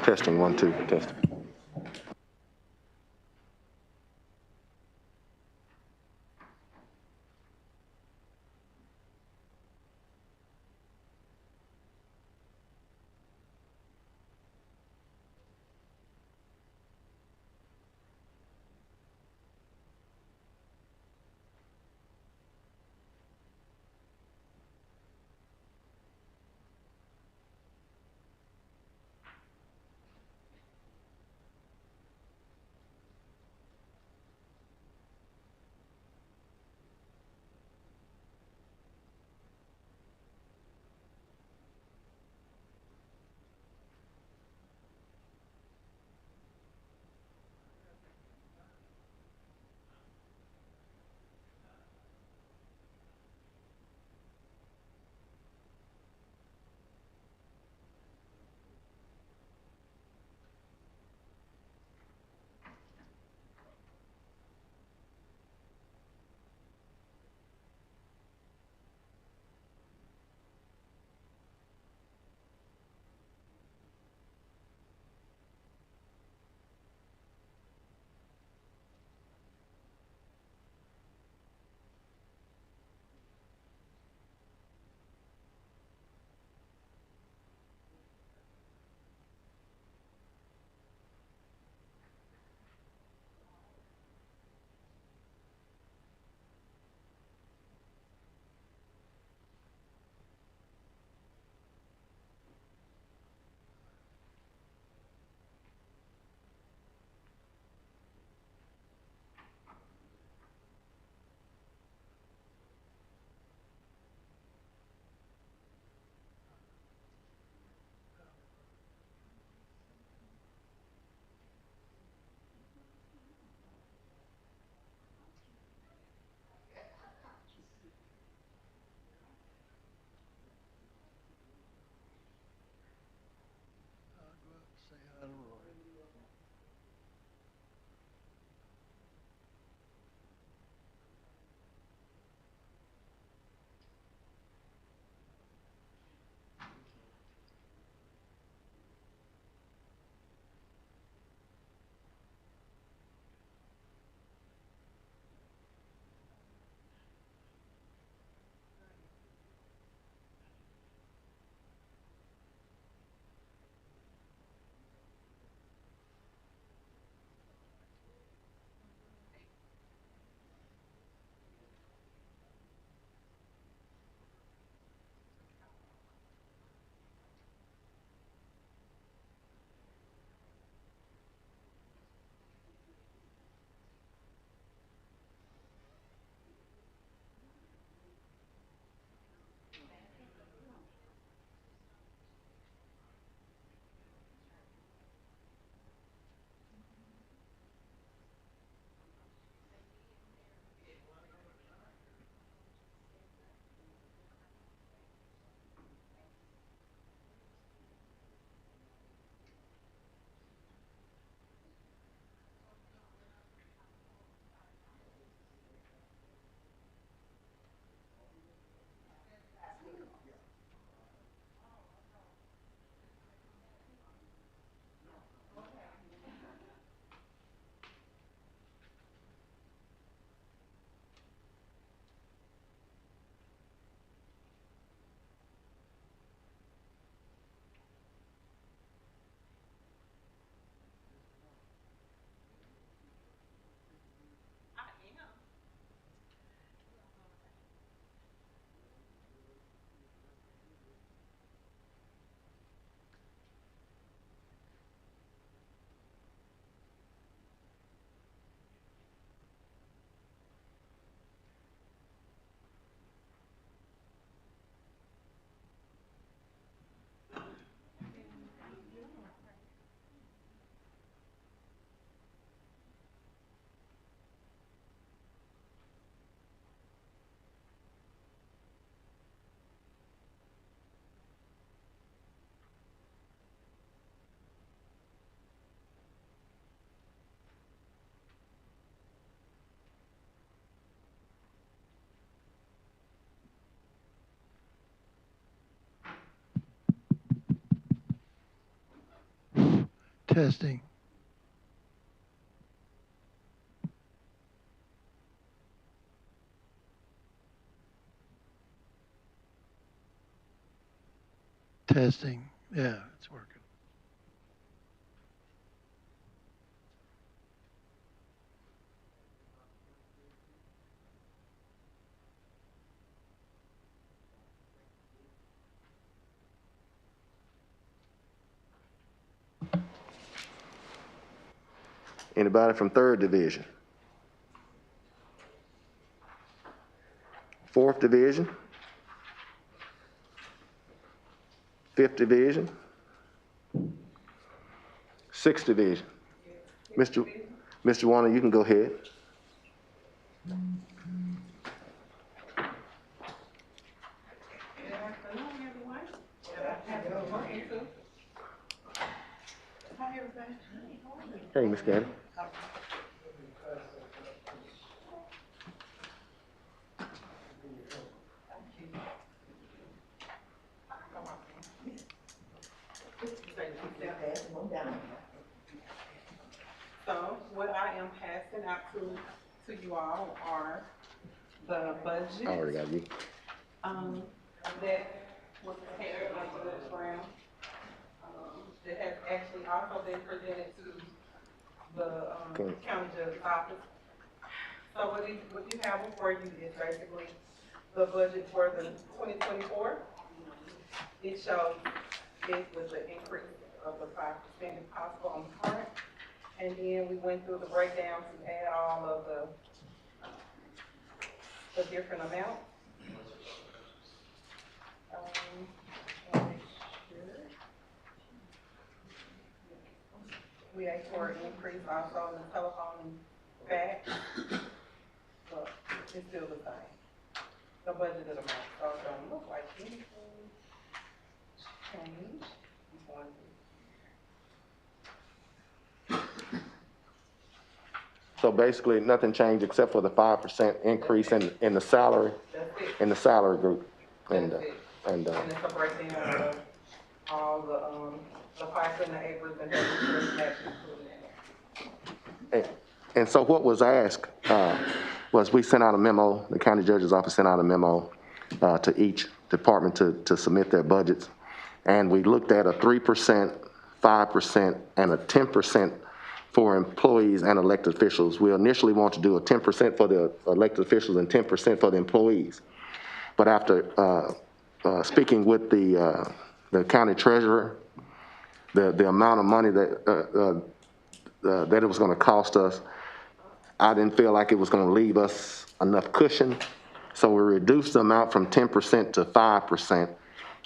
Testing, 1, 2, testing. Testing. Testing. Yeah, it's working. Anybody from 3rd Division? 4th Division? 5th Division? 6th Division? Mr. Warner, you can go ahead. Hey, Ms. Caddy. So what I am passing out to you all are the budget. I already got you. That was prepared by Judge Brown. That has actually also been presented to the county judge's office. So what you have before you is basically the budget for the 2024. It shows this with the increase of the 5% if possible on the current. And then we went through the breakdown to add all of the different amounts. We asked for an increase also in the telephone fax, but it's still the same. The budgeted amount, so it don't look like anything changed. So basically, nothing changed except for the 5% increase in the salary, in the salary group. And it's a breakdown of all the fights and the acres and everything. And so what was asked was we sent out a memo, the county judge's office sent out a memo to each department to submit their budgets. And we looked at a 3%, 5%, and a 10% for employees and elected officials. We initially want to do a 10% for the elected officials and 10% for the employees. But after speaking with the county treasurer, the amount of money that it was going to cost us, I didn't feel like it was going to leave us enough cushion. So we reduced the amount from 10% to 5%.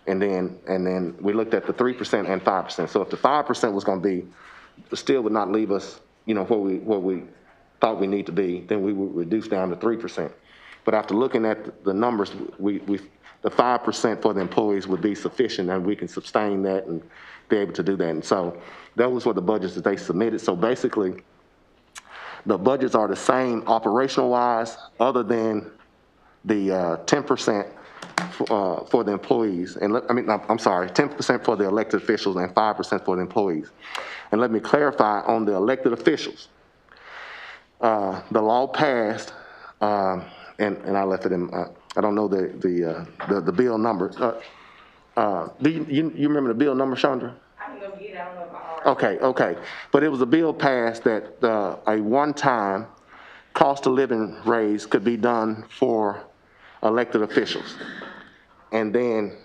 And then we looked at the 3% and 5%. So if the 5% was going to be, still would not leave us, where we thought we need to be, then we would reduce down to 3%. But after looking at the numbers, the 5% for the employees would be sufficient, and we can sustain that and be able to do that. And so those were the budgets that they submitted. So basically, the budgets are the same operational-wise, other than the 10% for the employees. And I'm sorry, 10% for the elected officials and 5% for the employees. And let me clarify on the elected officials. The law passed, and I left it in. I don't know the bill number. Do you remember the bill number, Chandra? I can go get it. I don't know if I already. Okay. But it was a bill passed that a one-time cost of living raise could be done for elected officials. And then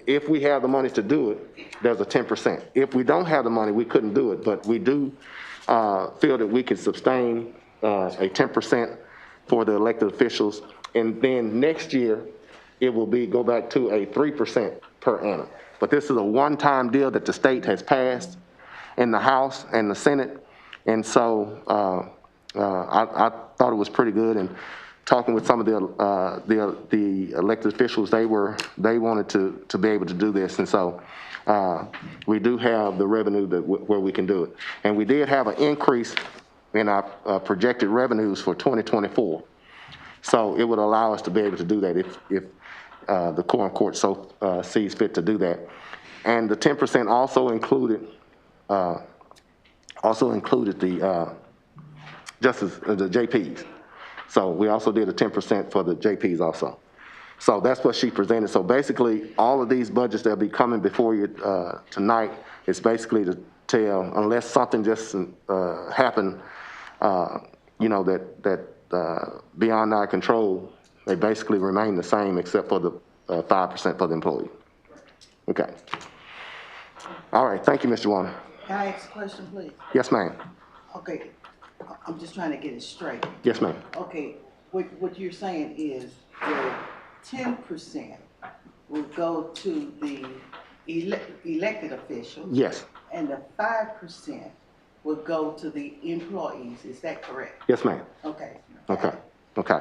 if we have the money to do it, there's a 10%. If we don't have the money, we couldn't do it. But we do feel that we can sustain a 10% for the elected officials. And then next year, it will go back to a 3% per annum. But this is a one-time deal that the state has passed in the House and the Senate. And so I thought it was pretty good. And talking with some of the elected officials, they wanted to be able to do this. And so we do have the revenue where we can do it. And we did have an increase in our projected revenues for 2024. So it would allow us to be able to do that if the Quorum Court so sees fit to do that. And the 10% also included also included the the JPs. So we also did a 10% for the JPs also. So that's what she presented. So basically, all of these budgets that'll be coming before you tonight is basically to tell, unless something just happened, that beyond our control, they basically remain the same except for the 5% for the employee. Okay. All right. Thank you, Mr. Warner. Can I ask a question, please? Yes, ma'am. Okay, I'm just trying to get it straight. Yes, ma'am. Okay, what you're saying is the 10% will go to the elected officials? Yes. And the 5% will go to the employees, is that correct? Yes, ma'am. Okay. Okay. Okay.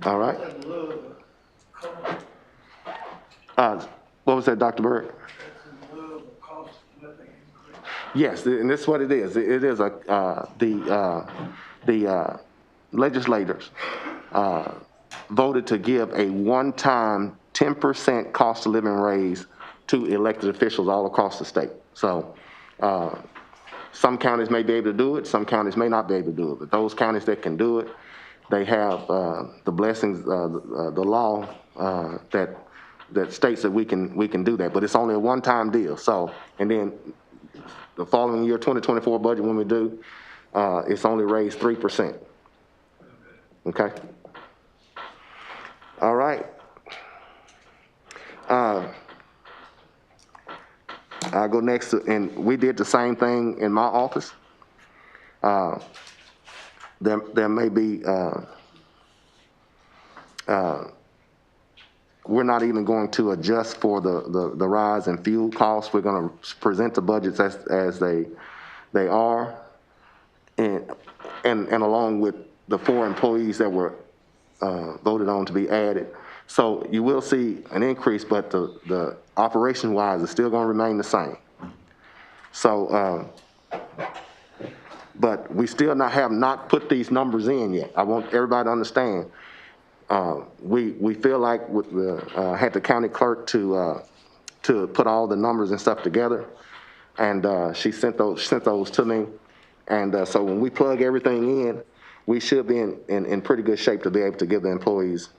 All right. What was that, Dr. Bird? Yes, and this is what it is. It is the legislators voted to give a one-time 10% cost of living raise to elected officials all across the state. So some counties may be able to do it, some counties may not be able to do it, but those counties that can do it, they have the blessings, the law that states that we can do that, but it's only a one-time deal. So, and then the following year, 2024 budget, when we do, it's only raised 3%. Okay. All right. I'll go next, and we did the same thing in my office. There may be, we're not even going to adjust for the rise in fuel costs. We're going to present the budgets as they are, and along with the 4 employees that were voted on to be added. So you will see an increase, but the operation-wise is still going to remain the same. So, but we still have not put these numbers in yet. I want everybody to understand. We feel like had the county clerk to put all the numbers and stuff together, and she sent those to me. And so when we plug everything in, we should be in pretty good shape to be able to give the employees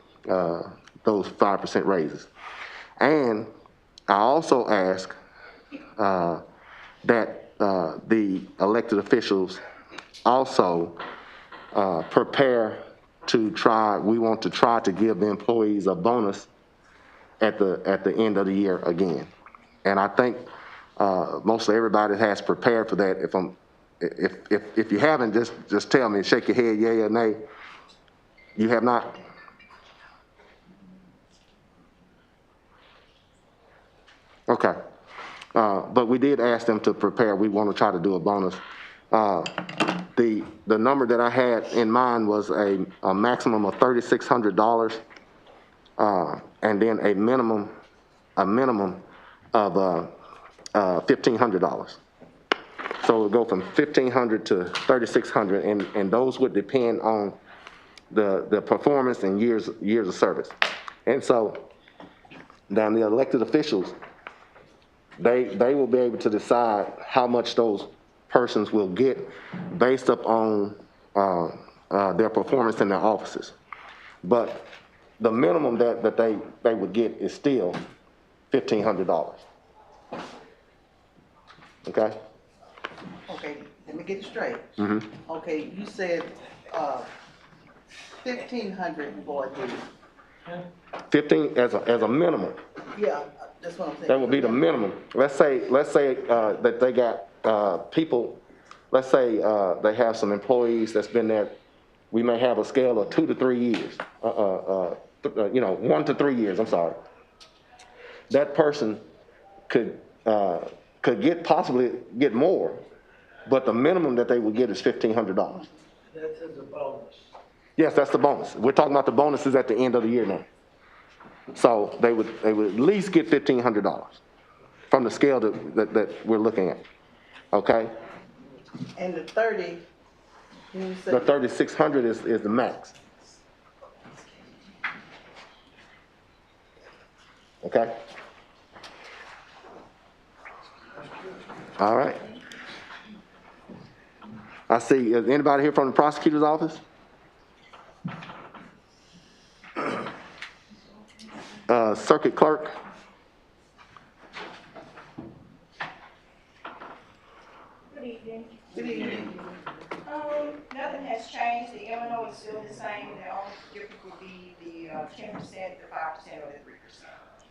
those 5% raises. And I also ask that the elected officials also prepare to try. We want to try to give the employees a bonus at the end of the year again. And I think mostly everybody has prepared for that. If you haven't, just tell me, shake your head, yay or nay. You have not? Okay. But we did ask them to prepare. We want to try to do a bonus. The number that I had in mind was a maximum of $3,600, and then a minimum of $1,500. So it would go from $1,500 to $3,600, and those would depend on the performance and years of service. And so then the elected officials, they will be able to decide how much those persons will get based upon their performance in their offices. But the minimum that they would get is still $1,500. Okay? Okay, let me get it straight. Mm-hmm. Okay, you said 1,500 for the, 15 as a minimum. yeah, that's what I'm saying. That would be the minimum. Let's say that they got people. Let's say they have some employees that's been there. We may have a scale of 2 to 3 years. 1 to 3 years. I'm sorry. That person could possibly get more, but the minimum that they would get is $1,500. That's as a bonus. Yes, that's the bonus. We're talking about the bonuses at the end of the year now. So they would at least get $1,500 from the scale that we're looking at. Okay? And the 30, you said? The 3,600 is the max. Okay? All right. I see, is anybody here from the prosecutor's office? Circuit clerk? Good evening. Good evening. Nothing has changed. The M and O is still the same. The only difference would be the 10%, the 5%, or the 3%.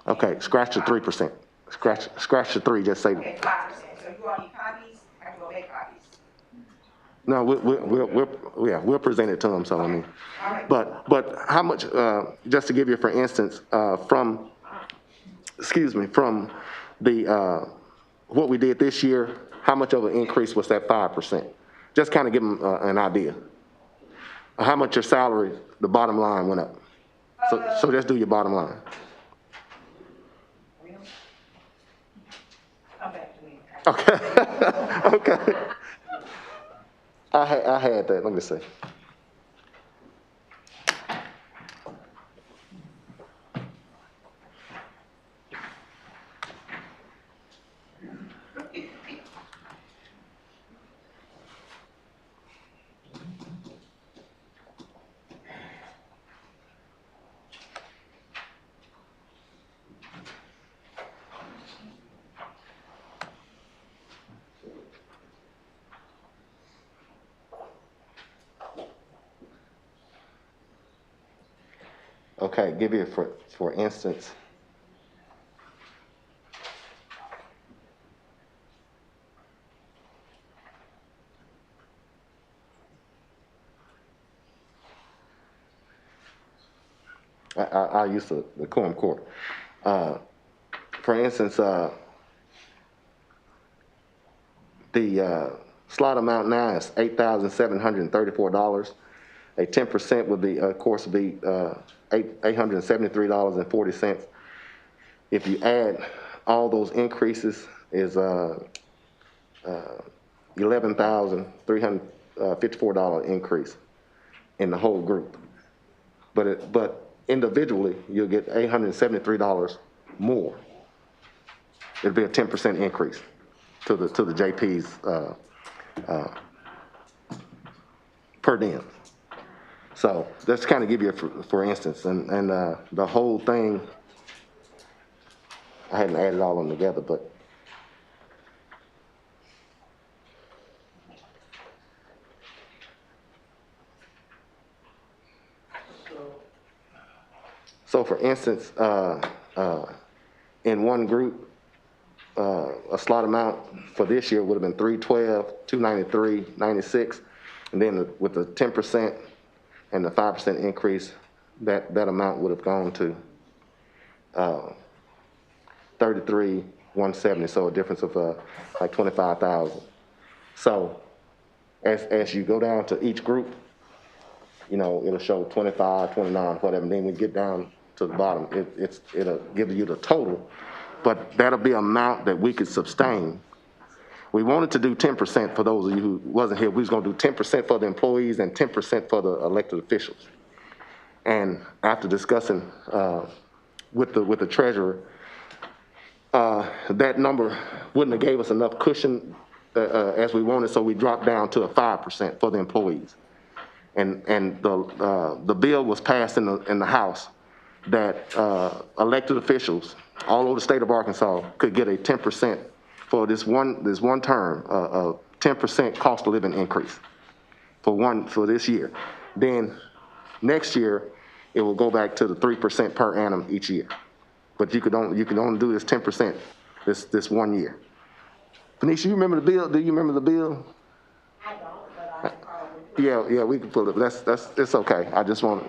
Okay, scratch the 3%. Scratch the 3, just say, Okay, 5%. So you all need copies? I can go make copies. no, we'll present it to them, so I mean. All right. But how much, just to give you, for instance, from the, what we did this year, how much of an increase was that 5%? Just kind of give them an idea. How much your salary, the bottom line went up. So just do your bottom line. Come back to me. Okay, okay. I had that, let me see. Okay, give you for instance. I'll use the Quorum Court. For instance, the slot amount now is $8,734. A 10% would be, of course, would be $873.40. If you add all those increases, is $11,354 increase in the whole group. But individually, you'll get $873 more. It'll be a 10% increase to the JP's per diem. So that's kind of give you for instance, and the whole thing, I hadn't added all of them together, but so for instance, in one group, a slot amount for this year would have been $312, $293, $96, and then with the 10% and the 5% increase, that amount would have gone to $33,170. So a difference of like $25,000. So as you go down to each group, you know, it'll show 25, 29, whatever. And then we get down to the bottom, it'll give you the total, but that'll be an amount that we could sustain. We wanted to do 10% for those of you who wasn't here. We was gonna do 10% for the employees and 10% for the elected officials. And after discussing with the treasurer, that number wouldn't have gave us enough cushion as we wanted, so we dropped down to a 5% for the employees. And the bill was passed in the House that elected officials all over the state of Arkansas could get a 10% for this one term, a 10% cost of living increase for this year. Then next year, it will go back to the 3% per annum each year. But you can only do this 10% this 1 year. Venetia, you remember the bill? Do you remember the bill? I don't, but I can probably. Yeah, we can pull it. It's okay. I just want.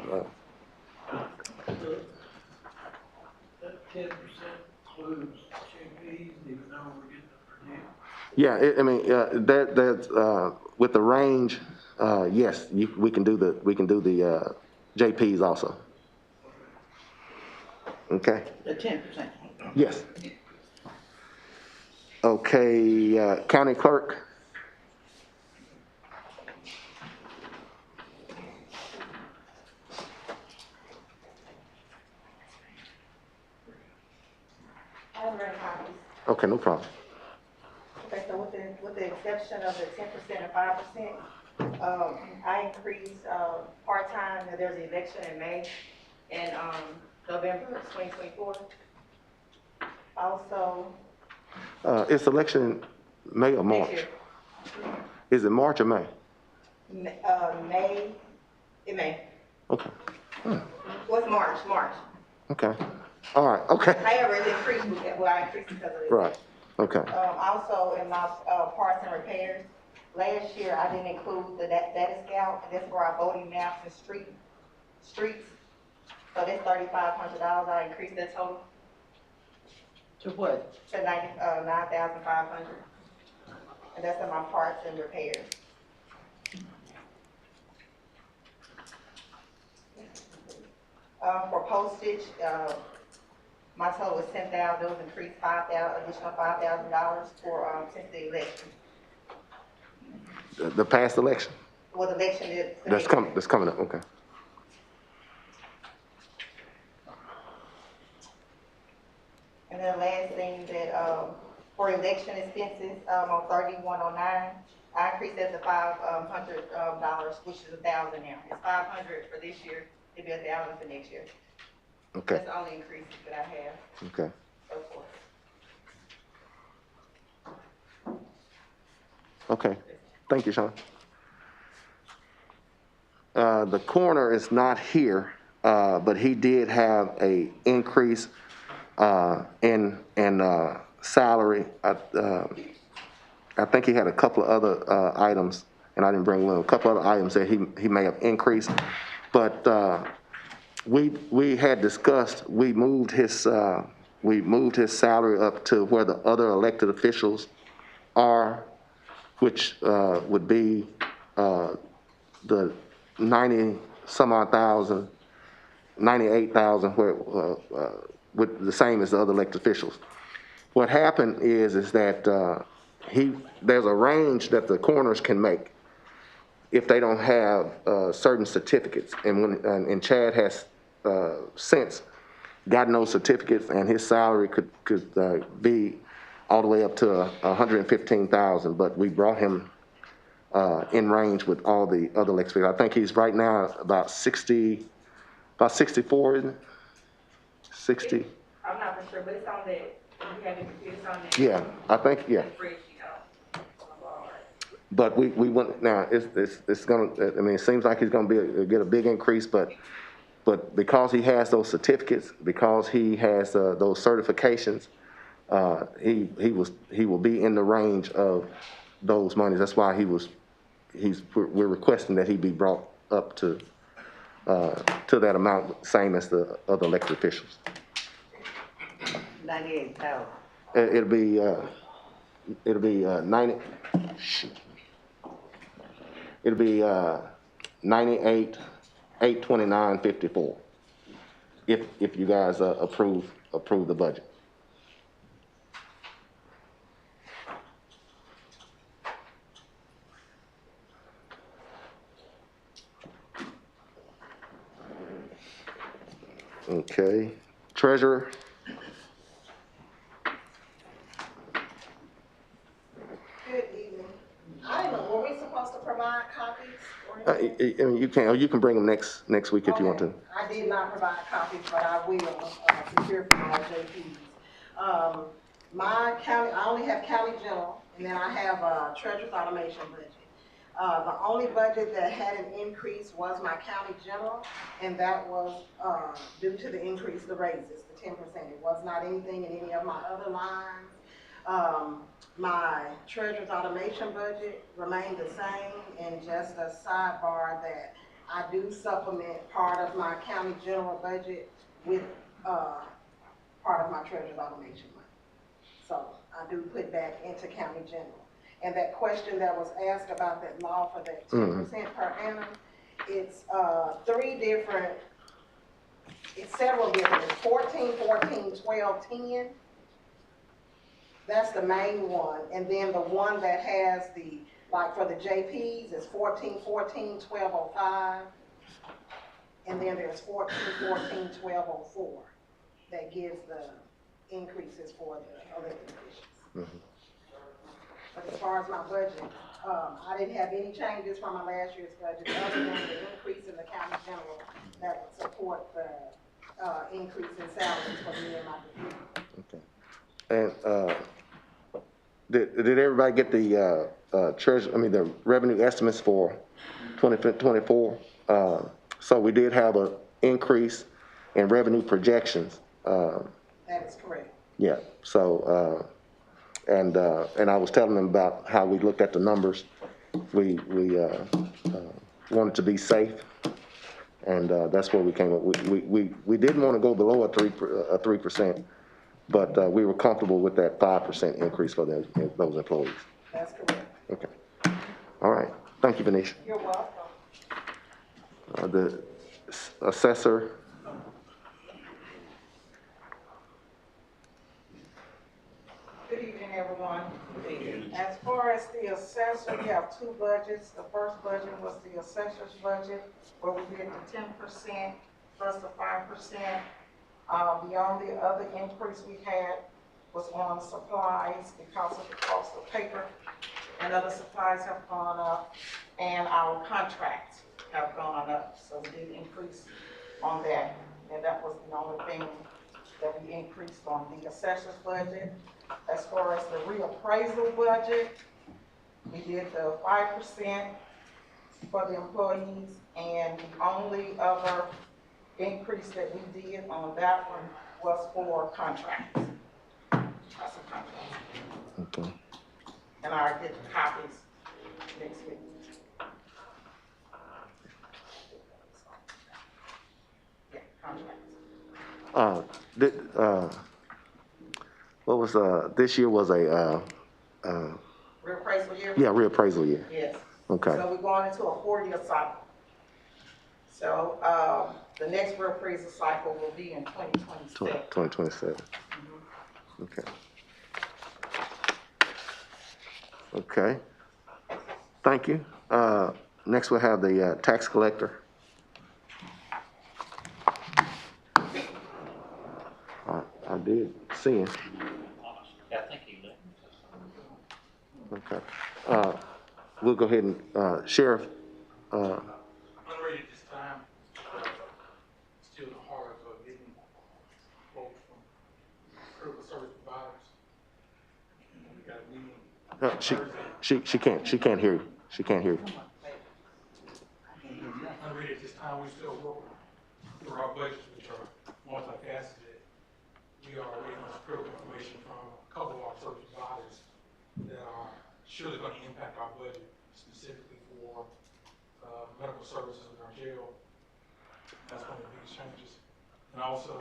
That 10% includes JPs, even though we're getting the per diem. Yeah, that with the range, yes, we can do the JPs also. Okay. The 10%. Yes. Okay, county clerk. I have read copies. Okay, no problem. Okay, so with the exception of the 10% and 5%, I increased, part-time, and there's an election in May and, November 2024. Also, It's election in May or next March? year, Is it March or May? May, in May, Okay, what's March, okay. All right, okay. however, it increased, well, I increased because of it. Right, okay. Also in my, parts and repairs, last year I didn't include the data scout, and that's where our voting maps and streets. So that's $3,500, I increased that total To what? to 9,500. And that's in my parts and repairs. For postage, my total was 10,000, it was increased additional $5,000 for, since the election. The past election? Well, the election is. That's coming up, okay. And then the last thing that, for election expenses, on 3109, I increased that to $500, which is 1,000 now. It's 500 for this year, it'll be 1,000 for next year. Okay, That's the only increase that I have okay. so far. Okay, thank you, Sean. The coroner is not here, but he did have a increase in salary. I think he had a couple of other items, and I didn't bring them. A couple other items that he may have increased, but we had discussed we moved his salary up to where the other elected officials are, which would be the 90 some odd thousand, 98,000, where with the same as the other elected officials. What happened is that there's a range that the coroners can make if they don't have certain certificates, and Chad has since gotten those certificates, and his salary could be all the way up to 115,000. But we brought him in range with all the other elected. I think he's right now about 64, isn't it? 60. I'm not for sure, but it's on that, you have it, it's on that. Yeah, I think, yeah. Spreadsheet, But we went, now, it's gonna, I mean, it seems like he's gonna get a big increase, but because he has those certificates, because he has those certifications, he will be in the range of those monies. That's why we're requesting that he be brought up to that amount, same as the other elected officials. 98,000. It'll be 90. It'll be 98,829.54 if you guys approve the budget. Okay, treasurer. Good evening. I don't know, were we supposed to provide copies or anything? I mean, you can bring them next week if you want to. Okay. I did not provide copies, but I will, secure from all JPs. My county, I only have county general, and then I have a treasurer's automation budget. The only budget that had an increase was my county general, and that was, due to the increase, the raises, the 10%. It was not anything in any of my other lines. My treasurer's automation budget remained the same, and just a sidebar that I do supplement part of my county general budget with, part of my treasurer's automation money. So I do put that into county general. And that question that was asked about that law for that 10% per annum, it's several different, it's 14, 14, 12, 10. That's the main one. And then the one that has the, like for the JPs, is 14, 14, 1205. And then there's 14, 14, 1204 that gives the increases for the elected officials. So But as far as my budget, I didn't have any changes from my last year's budget, other than the increase in the county general that would support the, increase in salaries for me and my department. Okay. And, did everybody get the, the revenue estimates for 2024? So we did have an increase in revenue projections. That is correct. Yeah, so, and I was telling them about how we looked at the numbers. We wanted to be safe, and that's where we came up. We didn't want to go below a 3%, but we were comfortable with that 5% increase for those employees. That's correct. Okay. All right. Thank you, Venetia. You're welcome. The assessor. Good evening, everyone. As far as the assessor, we have two budgets. The first budget was the assessor's budget, where we did the 10% plus the 5%. The only other increase we had was on supplies because of the cost of paper and other supplies have gone up, and our contracts have gone up, so we did increase on that. And that was the only thing that we increased on the assessor's budget. As far as the reappraisal budget, we did the 5% for the employees, and the only other increase that we did on that one was for contracts. That's a contract. Okay. And I'll get the copies next week. Yeah, contracts. What was, this year was a, Reappraisal year? yeah, reappraisal year. Yes. Okay. So we're going into a 4-year cycle. So, the next reappraisal cycle will be in 2027. 2027. Okay. Okay. Thank you. Next we'll have the tax collector. I did see him. I think he left. Okay. We'll go ahead and, Sheriff, Unrated this time, still in the heart of getting quotes from critical service providers. We got a meeting. she can't hear you. She can't hear you. Unrated this time, we still work through our budgets, which are multifaceted. We are waiting on some critical information from a couple of our service providers that are surely going to impact our budget, specifically for medical services in our jail. That's one of the biggest changes. And also,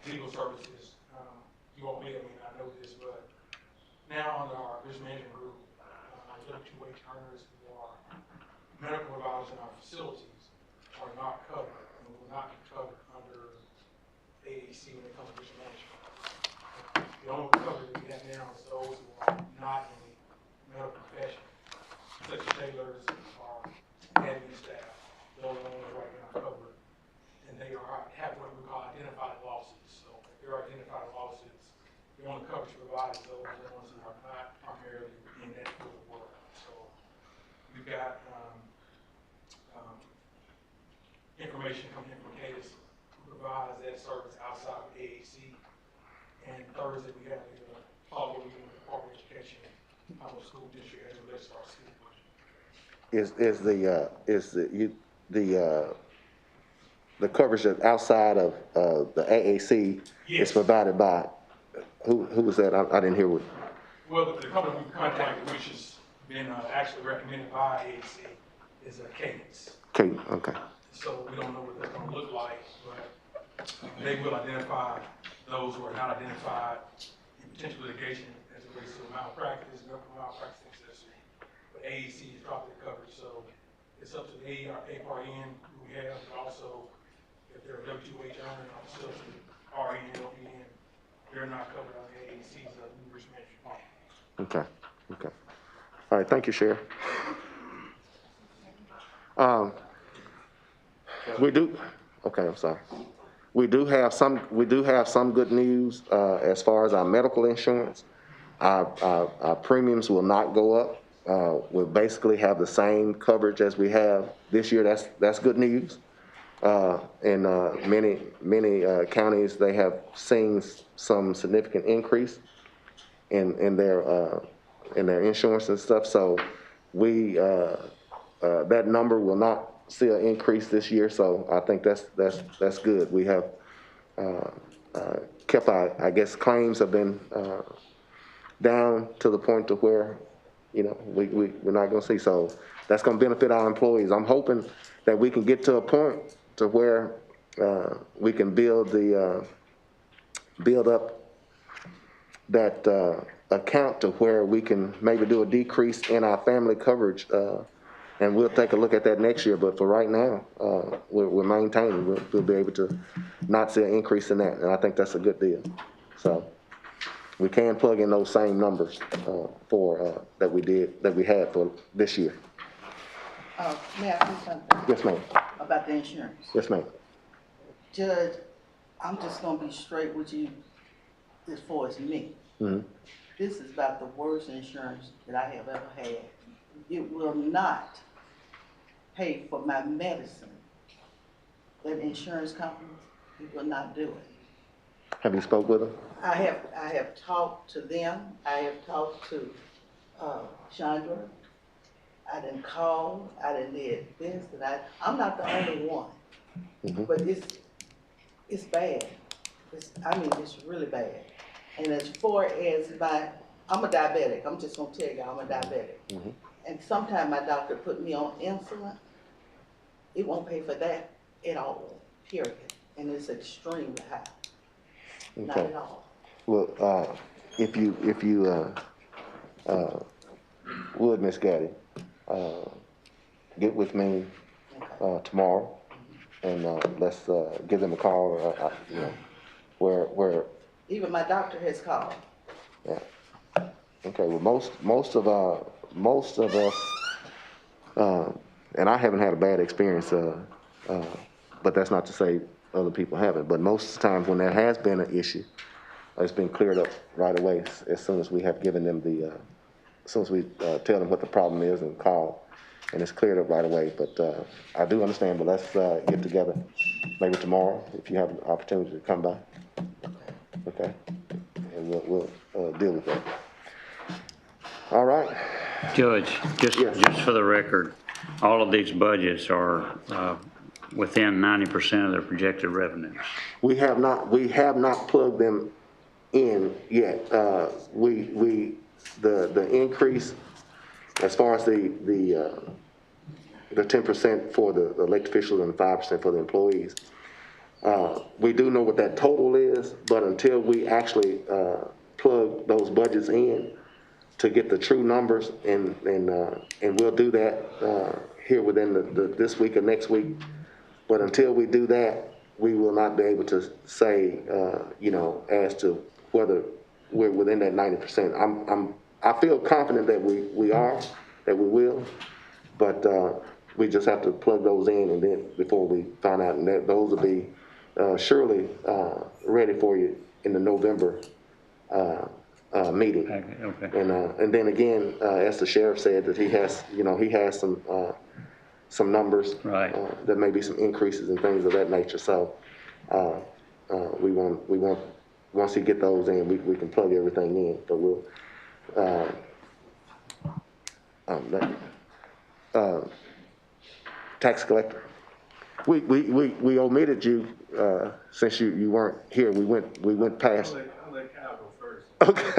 legal services. You all may or may not know this, but now under our risk management group, W2H earners who are medical providers in our facilities are not covered and will not be covered under AAC when it comes to risk management. The only coverage we have now is those who are not in the medical profession, such as tailors or admin staff. Those are the ones right now covered, and they have what we call identified lawsuits. So if they're identified lawsuits, the only coverage provided those are the ones who are not primarily in that field of work. So we've got information coming in from CADIS, who provides that service outside of AAC. And Thursday we have a follow-up meeting with the Department of Education, our school district as it relates to our school budget. The coverage that's outside of the AAC Yes. is provided by who was that? I didn't hear what. Well, the company we contacted, which has been actually recommended by AAC, is Cadence. Okay. Okay. So we don't know what that's going to look like, but they will identify those who are not identified in potential litigation as it relates to malpractice, medical malpractice, etc. But AAC is probably covered, so it's up to the APRN who we have, but also if they're a W2H earner in our facility, RN, LPN, they're not covered on the AAC's new risk management plan. Okay. Okay. All right. Thank you, Sheriff. We do. Okay. I'm sorry. We do have some good news as far as our medical insurance. Our premiums will not go up. We'll basically have the same coverage as we have this year. That's good news. In many counties, they have seen some significant increase in their insurance and stuff. So that number will not see an increase this year. So I think that's good. We have kept our, I guess, claims have been down to the point to where, you know, we're not gonna see. So that's gonna benefit our employees. I'm hoping that we can get to a point to where we can build up that account to where we can maybe do a decrease in our family coverage, and we'll take a look at that next year. But for right now, we're maintaining. We'll be able to not see an increase in that, and I think that's a good deal. So we can plug in those same numbers that we had for this year. May I say something? Yes, ma'am. About the insurance? Yes, ma'am. Judge, I'm just gonna be straight with you as far as me. Mm-hmm. This is about the worst insurance that I have ever had. It will not pay for my medicine. That insurance company, it will not do it. Have you spoke with them? I have talked to them. I have talked to Chandra. I done called. I done did this and that. I'm not the only one, but it's bad. It's really bad. And as far as I'm a diabetic. I'm just gonna tell you, I'm a diabetic. And sometimes my doctor put me on insulin. It won't pay for that at all, period. And it's extremely high. Okay. Not at all. Well, if you would, Miss Gaddy, get with me tomorrow, and let's give them a call. You know, where Even my doctor has called. Yeah. Okay. Well, most of us, and I haven't had a bad experience, but that's not to say other people haven't. But most of the times when there has been an issue, it's been cleared up right away as soon as we have given them as soon as we tell them what the problem is and call, and it's cleared up right away. But I do understand. But let's get together maybe tomorrow if you have an opportunity to come by. Okay, and we'll deal with that. All right. Judge, just for the record, all of these budgets are within 90% of their projected revenues. We have not plugged them in yet. The increase as far as the 10% for the elected officials and 5% for the employees. We do know what that total is, but until we actually plug those budgets in to get the true numbers, and we'll do that here within this week or next week. But until we do that, we will not be able to say, as to whether we're within that 90%. I feel confident that we will, but we just have to plug those in, and then before we find out, and those will be surely ready for you in the November meeting. Okay. And then again, as the sheriff said, that he has some numbers. Right. There may be some increases and things of that nature. So we want once he get those in, we can plug everything in. But we'll tax collector. We omitted you since you weren't here. We went past. I'll let Kyle go first. Okay.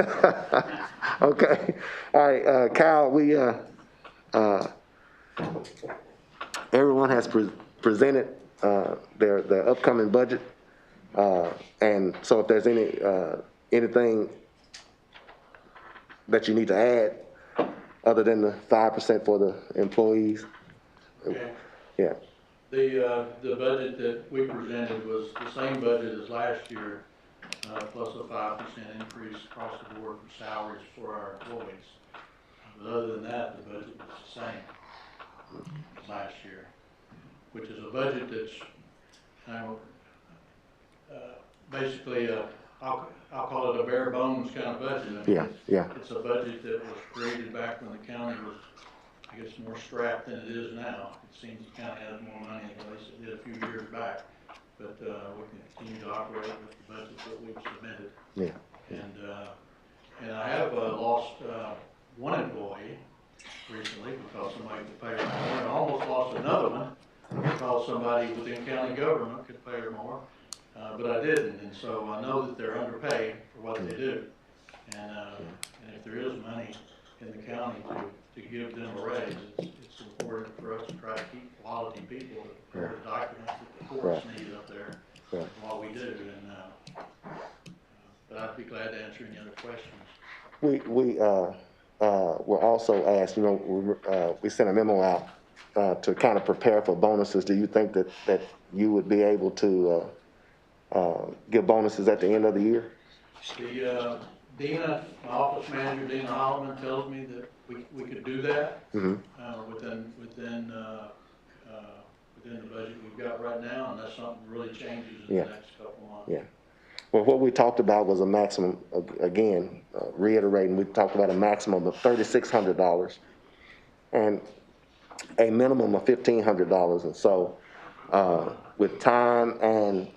Okay. All right, Kyle. Everyone has presented their upcoming budget, and so if there's anything that you need to add other than the 5% for the employees. Okay. Yeah. The budget that we presented was the same budget as last year, plus a 5% increase across the board for salaries for our employees. But other than that, the budget was the same as last year, which is a budget that's basically I'll call it a bare bones kind of budget. I mean, Yeah, yeah. It's a budget that was created back when the county was, I guess, more strapped than it is now. It seems the county has more money, at least it did a few years back. But, we can continue to operate with the budget that we've submitted. Yeah. And I have, lost, one employee recently because somebody could pay her more, and almost lost another one because somebody within county government could pay her more. But I didn't, and so I know that they're underpaid for what they do. And if there is money in the county to give them a raise, it's important for us to try to keep quality people to prepare the documents that the courts need up there, while we do. And, but I'd be glad to answer any other questions. We were also asked, you know, we sent a memo out to kind of prepare for bonuses. Do you think that you would be able to give bonuses at the end of the year? The Dina, my office manager, Dina Holloman, tells me that we could do that within the budget we've got right now, unless something really changes in the next couple months. Yeah. Well, what we talked about was a maximum, again, reiterating, we talked about a maximum of $3,600 and a minimum of $1,500. And so, with time and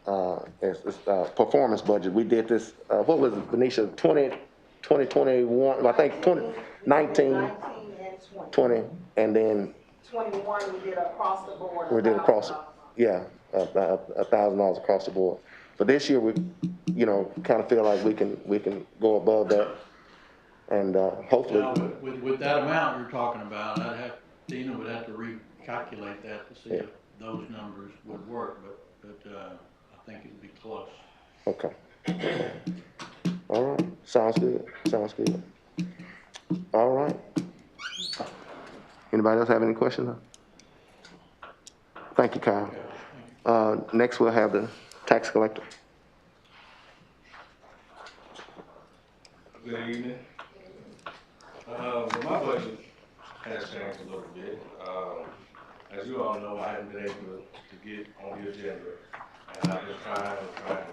performance budget, we did this, what was it, Venetia, 2021, I think 2019, and 20, and then 21, we did across the board. we did across, $1,000 across the board. But this year, we, you know, kind of feel like we can go above that, and hopefully. Now, with that amount you're talking about, Dina would have to recalculate that to see if those numbers would work, but I think it'd be close. Okay. All right. Sounds good. Sounds good. All right. Anybody else have any questions? Thank you, Kyle. Next, we'll have the tax collector. Good evening. Well, my budget has changed a little bit. As you all know, I haven't been able to get on the agenda, and I've been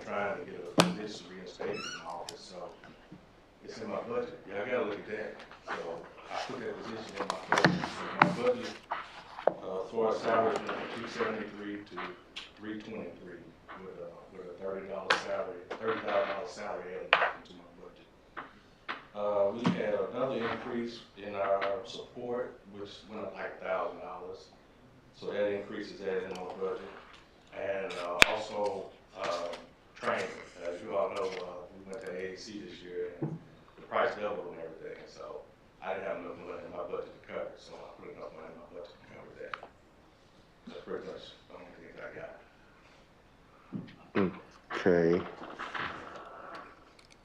trying to get a position reinstated in the office, so it's in my budget. Yeah, I gotta look at that. So I put that position in my budget. So my budget, for our salary went from 273 to 323 with a $30 salary, $30,000 salary added into my budget. We had another increase in our support, which went up like $1,000. So that increases that in our budget. And also training. As you all know, we went to AAC this year and the price doubled and everything. So I didn't have enough money in my budget to cover it. So I put enough money in my budget to cover that. That's pretty much the only thing I got. Okay.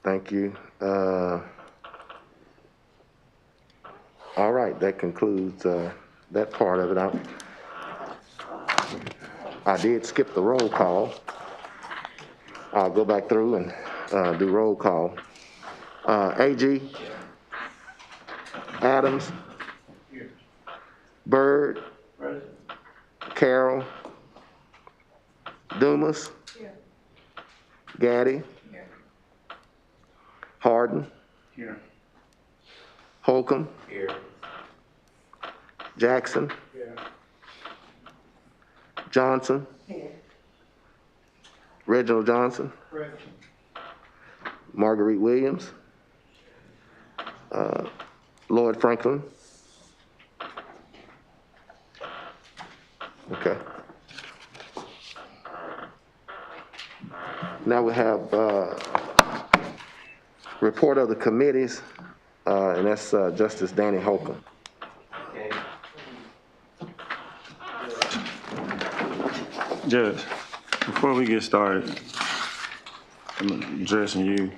Thank you. All right, that concludes that part of it. I did skip the roll call. I'll go back through and do roll call. AG? Adams? Byrd? Carroll? Dumas? Gaddy? Harden? Here. Holcomb? Here. Jackson? Johnson? Reginald Johnson? Marguerite Williams? Lloyd Franklin? Okay. Now we have report of the committees, and that's Justice Danny Holcomb. Judge, before we get started, I'm addressing you.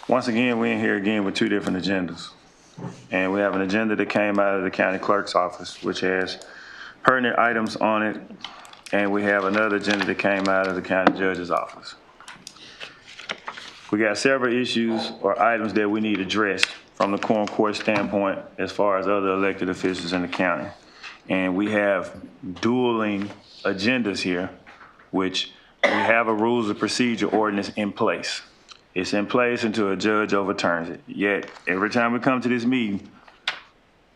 Once again, we're in here again with two different agendas. And we have an agenda that came out of the county clerk's office, which has pertinent items on it. And we have another agenda that came out of the county judge's office. We got several issues or items that we need addressed from the quorum court standpoint as far as other elected officials in the county. And we have dueling agendas here, which we have a rules of procedure ordinance in place. It's in place until a judge overturns it. Yet, every time we come to this meeting,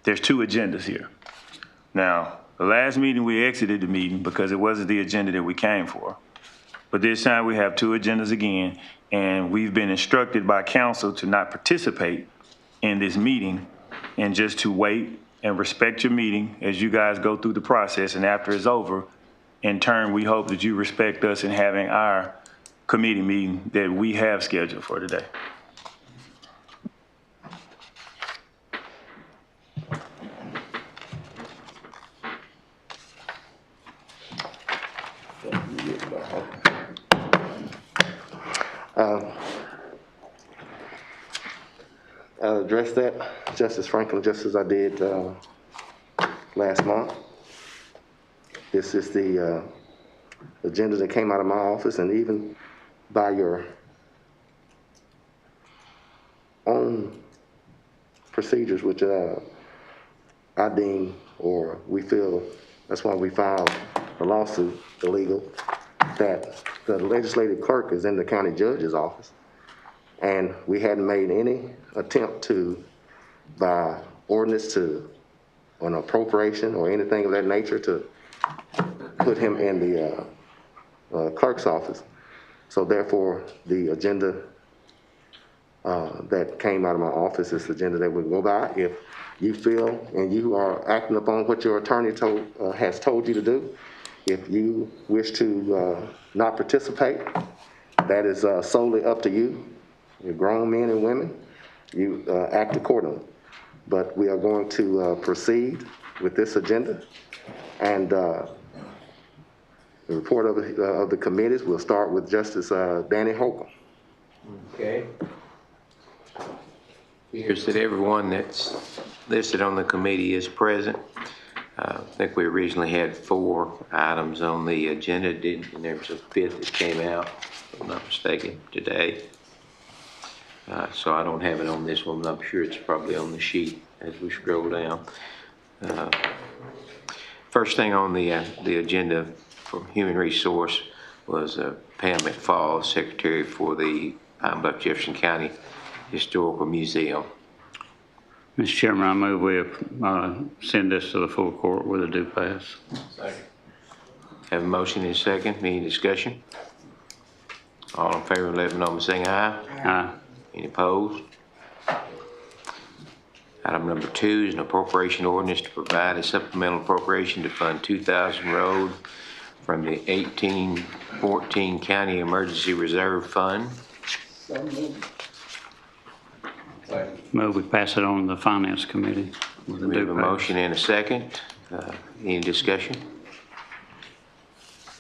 there's two agendas here. Now, the last meeting, we exited the meeting because it wasn't the agenda that we came for. But this time, we have two agendas again, and we've been instructed by council to not participate in this meeting and just to wait and respect your meeting as you guys go through the process. And after it's over, in turn, we hope that you respect us in having our committee meeting that we have scheduled for today. I'll address that, Justice Franklin, just as I did last month. This is the agenda that came out of my office, and even by your own procedures, which I deem, or we feel, that's why we filed a lawsuit, illegal, that the legislative clerk is in the county judge's office, and we hadn't made any attempt to, by ordinance, to an appropriation or anything of that nature, to put him in the clerk's office. So therefore, the agenda that came out of my office is the agenda that we go by. If you feel and you are acting upon what your attorney has told you to do, if you wish to not participate, that is solely up to you. You're grown men and women. You act accordingly. But we are going to proceed with this agenda, and the report of the committees, we'll start with Justice Danny Holcomb. Okay. Appears that everyone that's listed on the committee is present. I think we originally had 4 items on the agenda, and there was a 5th that came out, if I'm not mistaken, today. So I don't have it on this one, but I'm sure it's probably on the sheet as we scroll down. First thing on the agenda for Human Resource was Pam McFall, Secretary for the Pine Bluff Jefferson County Historical Museum. Mr. Chairman, I move we send this to the full court with a due pass. Second. Have a motion and a second. Any discussion? All in favor, let it know by saying aye. Aye. Any opposed? Item number 2 is an appropriation ordinance to provide a supplemental appropriation to fund 2000 road from the 1814 County Emergency Reserve Fund. Move we pass it on to the Finance Committee with a We have due a pass. motion and a second. Any discussion?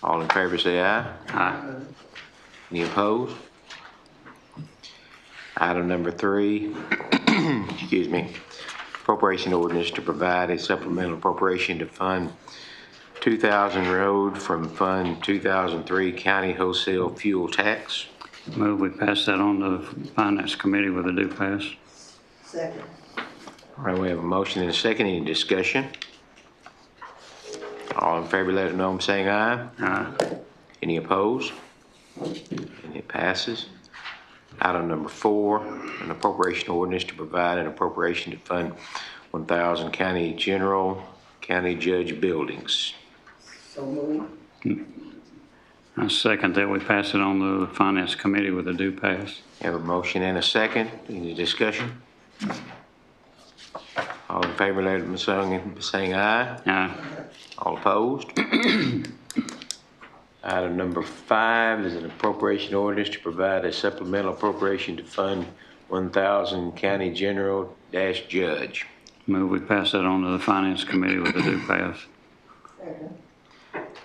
All in favor say aye. Aye. Any opposed? Item number 3, excuse me, appropriation ordinance to provide a supplemental appropriation to fund 2000 road from Fund 2003 County Wholesale Fuel Tax. Move we pass that on to the Finance Committee with a due pass. Second. All right, we have a motion and a second. Any discussion? All in favor, let it know by saying aye. Aye. Any opposed? And it passes. Item number 4, an appropriation ordinance to provide an appropriation to fund 1,000 county general, county judge buildings. So moved. I second that we pass it on to the Finance Committee with a due pass. Have a motion and a second. Any discussion? All in favor, let it be saying aye. Aye. All opposed? Item number 5 is an appropriation ordinance to provide a supplemental appropriation to fund 1,000 county general dash judge. Move we pass that on to the Finance Committee with a due pass. Second.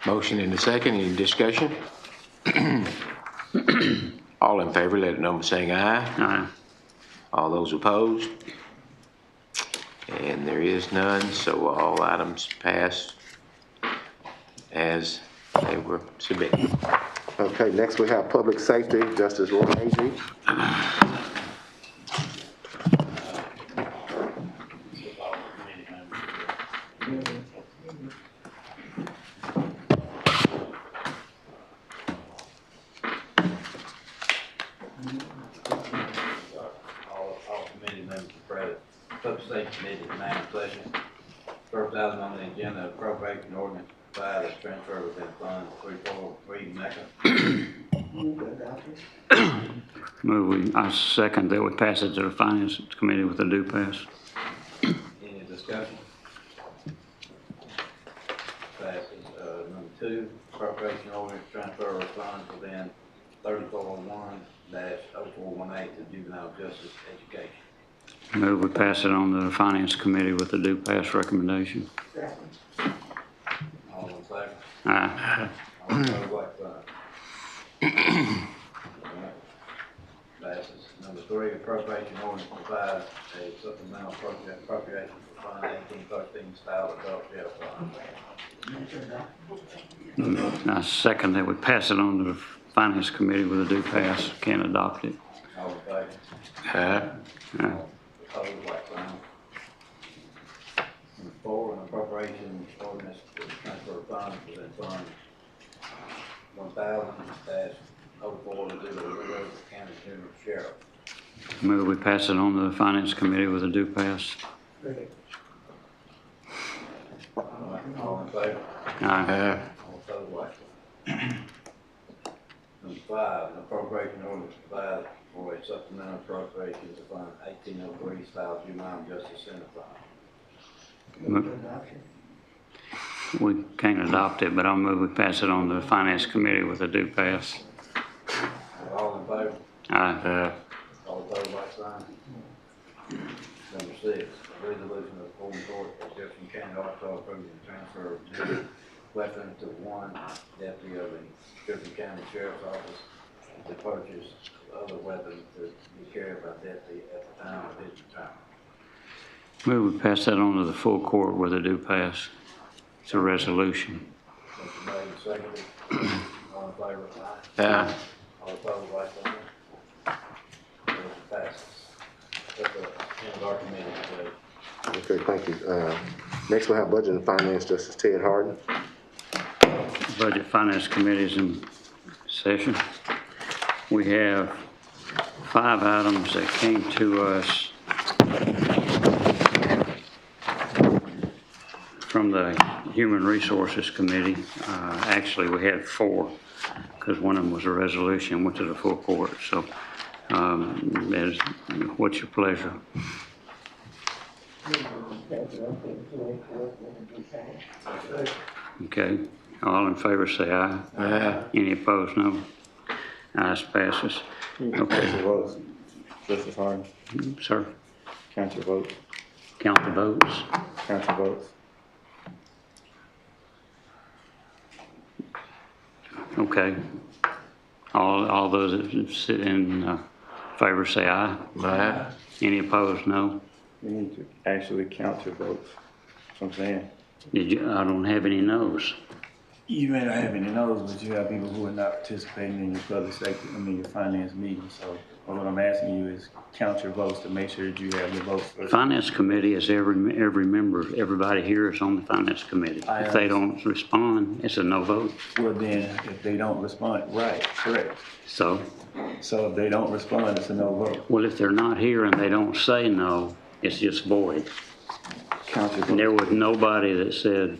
Motion and a second. Any discussion? All in favor, let it know by saying aye. Aye. All those opposed? And there is none, so all items pass as they were submitted. Okay, next we have Public Safety, Justice Roy Agee. First item on the agenda, appropriation ordinance by the transfer within fund 343 NECA. I second that we pass it to the Finance Committee with a due pass. Any discussion? Passes. Number 2, appropriation ordinance transfer of funds within 3401-0418 to juvenile justice education. Move we pass it on to the Finance Committee with a due pass recommendation. All in favor? Aye. All opposed, like sign. Passes. Number 3, appropriation ordinance provides a supplemental appropriation for Fund 1813 style adult jail fund. I second that we pass it on to the Finance Committee with a due pass. Can't adopt it. All in favor? Aye. Opposed, like sign. Number 4, an appropriation ordinance to transfer funds within Fund 1000-04 to do the Rio County Junior Sheriff. Move we pass it on to the Finance Committee with a due pass. All in favor? Aye. All opposed, like sign. Number 5, an appropriation ordinance provided for a supplemental appropriation to Fund 1803 style juvenile justice center fund. We can't adopt it, but I'll move we pass it on to the Finance Committee with a due pass. All in favor? Aye. All opposed, like sign. Number 6, a resolution of Quorum Court of Jefferson County, Arkansas, approving the transfer of 2 weapons to 1 deputy of the Jefferson County Sheriff's Office to purchase other weapons to be carried by deputy at the time of his retirement. Move we pass that on to the full court with a due pass. It's a resolution. Motion made and seconded. All in favor? Aye. All opposed, like sign. Motion passes. That's the end of our committee today. Okay, thank you. Next we'll have Budget and Finance, Justice Ted Harden. Budget Finance Committee is in session. We have 5 items that came to us from the Human Resources Committee. Actually, we had 4 because one of them was a resolution, went to the full court. So what's your pleasure? Okay, all in favor say aye. Aye. Any opposed, no. Ayes passes. Okay, votes. Justice Harden, sir, count your votes. count the votes. Count your votes. Okay. All those that sit in favor say aye. Aye. Any opposed, no. You need to actually count your votes. That's what I'm saying. I don't have any no's. You may not have any no's, but you have people who are not participating in your public safety, your finance meeting. So what I'm asking you is count your votes to make sure that you have your votes. Finance Committee is every member, everybody here is on the Finance Committee. If they don't respond, it's a no vote. Well, then, if they don't respond, right, correct. So if they don't respond, it's a no vote. well, if they're not here and they don't say no, it's just void. Count your votes. And there was nobody that said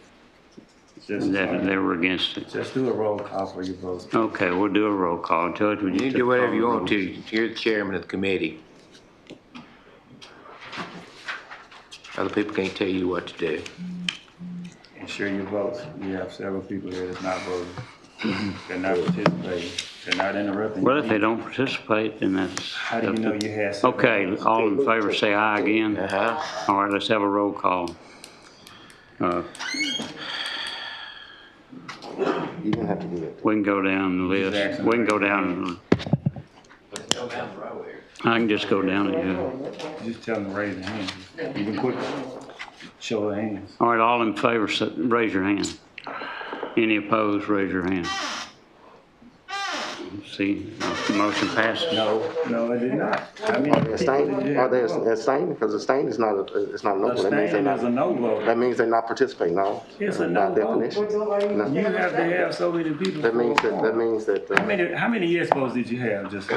Just, that they were against it. just do a roll call for your votes. Okay, we'll do a roll call. Judge, would You you can do whatever you want to. You're the chairman of the committee. Other people can't tell you what to do. And share your votes. You have several people here that's not voting. They're not participating. They're not interrupting. Well, if they don't participate, then that's. How do you know you have several Okay, votes? all in favor say aye again. Uh-huh. All right, let's have a roll call. You don't have to do that. We can go down the list. We can go down. Go down the road here. I can just go down it, yeah. Just tell them to raise their hand. Even quicker. Show their hands. All right, all in favor, raise your hand. Any opposed, raise your hand. See, motion passes. No, it did not. How many Are they abstaining? Are they abstaining? Because abstaining is not it's not a no vote. That means they're Abstaining is a not. no vote. That means they're not participating. No. It's a By no vote. definition. No. You have to have so many people. That means that. How many yes votes did you have? Just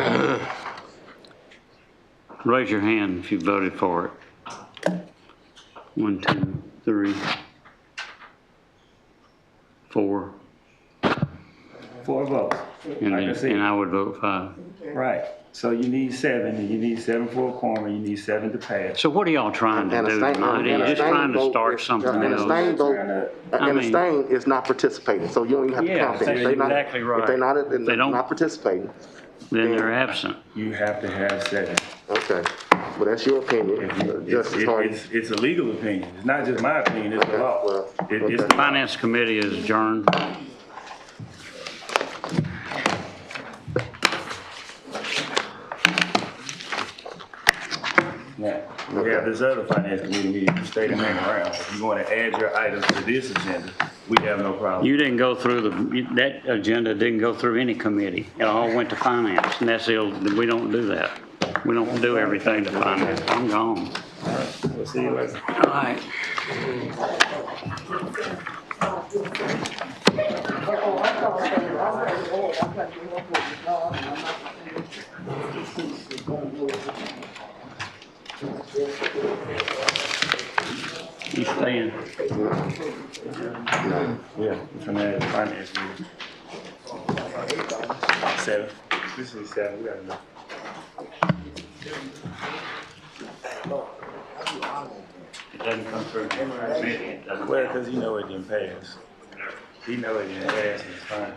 Raise your hand if you voted for it. 1, 2, 3, 4, 4 votes. and Like I said. I would vote 5. Right, so you need 7, and you need 7 for a quorum, and you need 7 to pass. So what are y'all trying to And a do stain- tonight? Are and you a just stain trying to vote start is- something And a else? stain vote, I and a mean- stain is not participating, so you don't even have to Yeah, count them. that's If they not- exactly right. If they're not, If they don't- not participating, Then they're absent. You have to have 7. okay. Well, that's your opinion, Justice Hardy. It's a legal opinion, it's not just my opinion, it's the law. Well, It's okay. Finance Committee is adjourned. Now, we have this other finance committee meeting, you stay to hang around. If you want to add your items to this agenda, we have no problem. You didn't go through that agenda didn't go through any committee. It all went to finance, and that's we don't do that. We don't do everything to finance. I'm gone. We'll see you later. All right. You staying? Yeah, we're from the finance meeting. 7. This is 7, we got enough. It doesn't come through the committee. It doesn't. Well, because you know it didn't pass. He know it didn't pass, it's fine.